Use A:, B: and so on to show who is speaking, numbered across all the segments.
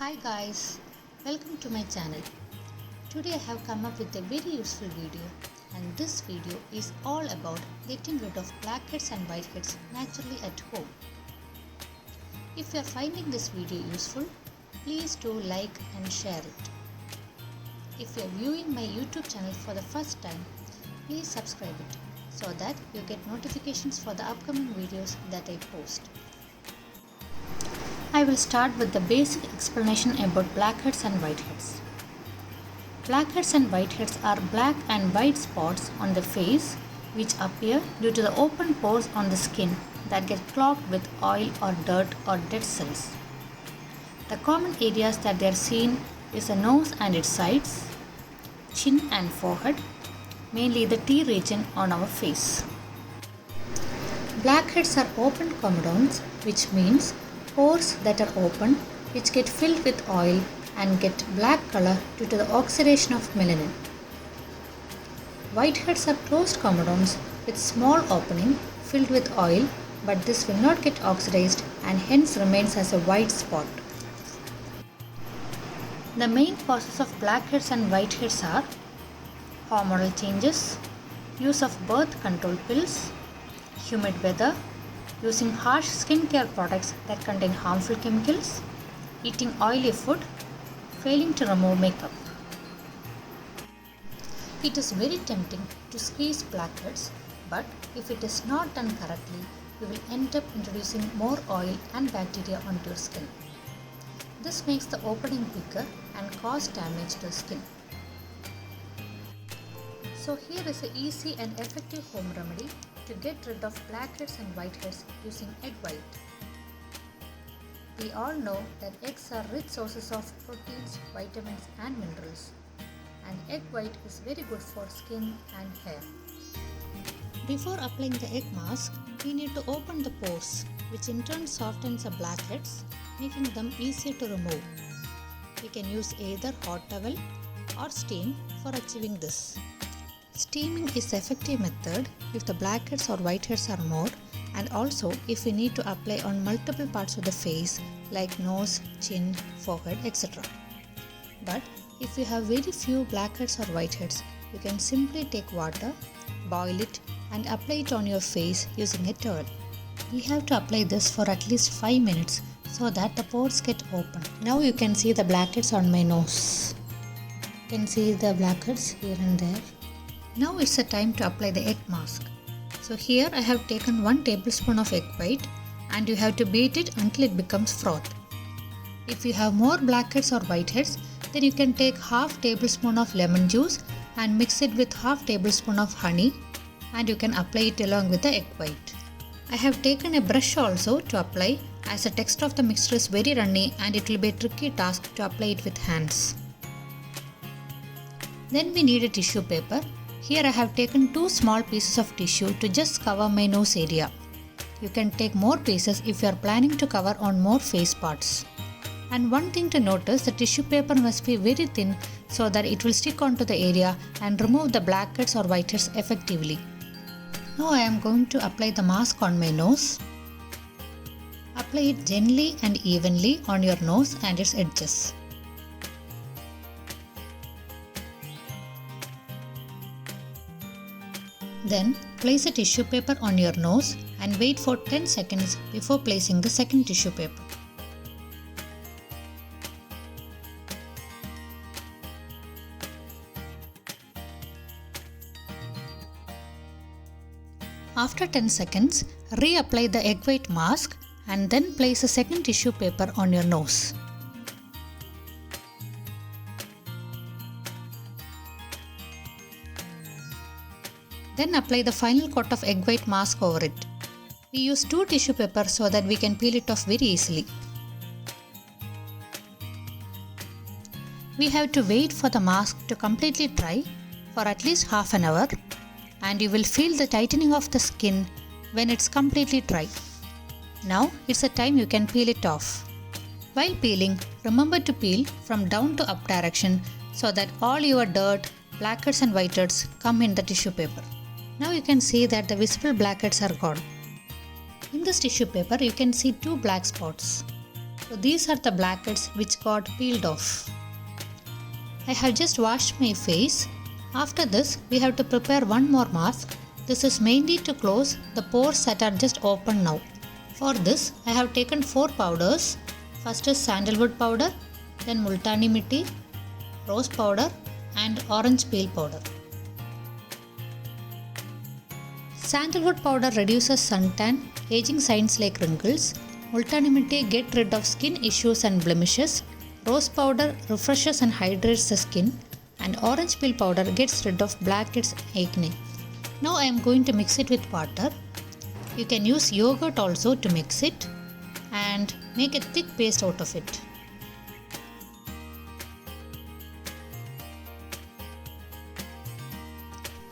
A: Hi guys, welcome to my channel. Today I have come up with a very useful video, and this video is all about getting rid of blackheads and whiteheads naturally at home. If you are finding this video useful, please do like and share it. If you are viewing my YouTube channel for the first time, please subscribe it so that you get notifications for the upcoming videos that I post. I will start with the basic explanation about blackheads and whiteheads. Blackheads and whiteheads are black and white spots on the face which appear due to the open pores on the skin that get clogged with oil or dirt or dead cells. The common areas that they are seen is the nose and its sides, chin and forehead, mainly the T region on our face. Blackheads are open comedones, which means pores that are open which get filled with oil and get black color due to the oxidation of melanin. Whiteheads are closed comedones with small opening filled with oil, but this will not get oxidized and hence remains as a white spot. The main causes of blackheads and whiteheads are hormonal changes, use of birth control pills, humid weather, using harsh skincare products that contain harmful chemicals, eating oily food, failing to remove makeup. It is very tempting to squeeze blackheads, but if it is not done correctly, you will end up introducing more oil and bacteria onto your skin. This makes the opening bigger and cause damage to the skin. So here is an easy and effective home remedy to get rid of blackheads and whiteheads using egg white. We all know that eggs are rich sources of proteins, vitamins and minerals, and egg white is very good for skin and hair. Before applying the egg mask, we need to open the pores, which in turn softens the blackheads, making them easier to remove. We can use either hot towel or steam for achieving this. Steaming is an effective method if the blackheads or whiteheads are more, and also if we need to apply on multiple parts of the face like nose, chin, forehead, etc. But if you have very few blackheads or whiteheads, you can simply take water, boil it and apply it on your face using a towel. We have to apply this for at least 5 minutes so that the pores get open. Now you can see the blackheads on my nose. You can see the blackheads here and there. Now it's the time to apply the egg mask. So here I have taken 1 tablespoon of egg white and you have to beat it until it becomes froth. If you have more blackheads or whiteheads, then you can take half tablespoon of lemon juice and mix it with half tablespoon of honey, and you can apply it along with the egg white. I have taken a brush also to apply, as the texture of the mixture is very runny and it will be a tricky task to apply it with hands. Then we need a tissue paper. Here I have taken 2 small pieces of tissue to just cover my nose area. You can take more pieces if you are planning to cover on more face parts. And one thing to notice, the tissue paper must be very thin so that it will stick onto the area and remove the blackheads or whiteheads effectively. Now I am going to apply the mask on my nose. Apply it gently and evenly on your nose and its edges. Then place a tissue paper on your nose and wait for 10 seconds before placing the second tissue paper. After 10 seconds, reapply the egg white mask and then place a second tissue paper on your nose. Then apply the final coat of egg white mask over it. We use 2 tissue papers so that we can peel it off very easily. We have to wait for the mask to completely dry for at least half an hour, and you will feel the tightening of the skin when it's completely dry. Now it's the time you can peel it off. While peeling, remember to peel from down to up direction so that all your dirt, blackheads and whiteheads come in the tissue paper. Now you can see that the visible blackheads are gone. In this tissue paper, you can see 2 black spots. So these are the blackheads which got peeled off. I have just washed my face. After this, we have to prepare one more mask. This is mainly to close the pores that are just open now. For this, I have taken 4 powders. First is sandalwood powder, then multani mitti, rose powder and orange peel powder. Sandalwood powder reduces suntan, aging signs like wrinkles. Multani mitti get rid of skin issues and blemishes. Rose powder refreshes and hydrates the skin. And orange peel powder gets rid of blackheads and acne. Now I am going to mix it with water. You can use yogurt also to mix it and make a thick paste out of it.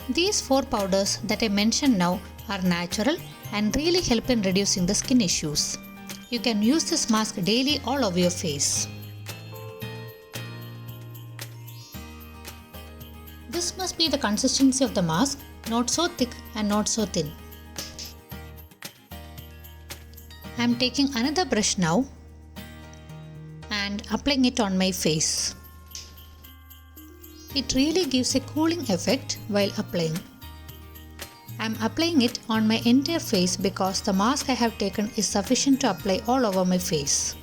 A: These 4 powders that I mentioned now are natural and really help in reducing the skin issues. You can use this mask daily all over your face. This must be the consistency of the mask, not so thick and not so thin. I am taking another brush now and applying it on my face. It really gives a cooling effect while applying. I am applying it on my entire face because the mask I have taken is sufficient to apply all over my face.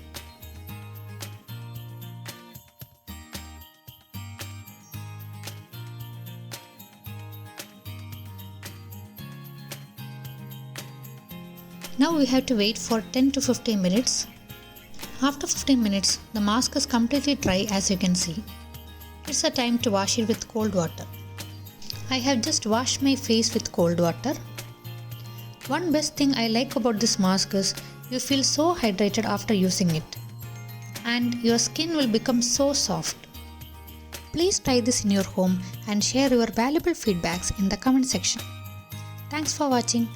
A: Now we have to wait for 10 to 15 minutes. After 15 minutes, the mask is completely dry as you can see. It's a time to wash it with cold water. I have just washed my face with cold water. One best thing I like about this mask is you feel so hydrated after using it. And your skin will become so soft. Please try this in your home and share your valuable feedbacks in the comment section. Thanks for watching.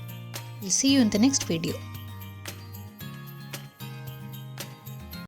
A: We'll see you in the next video.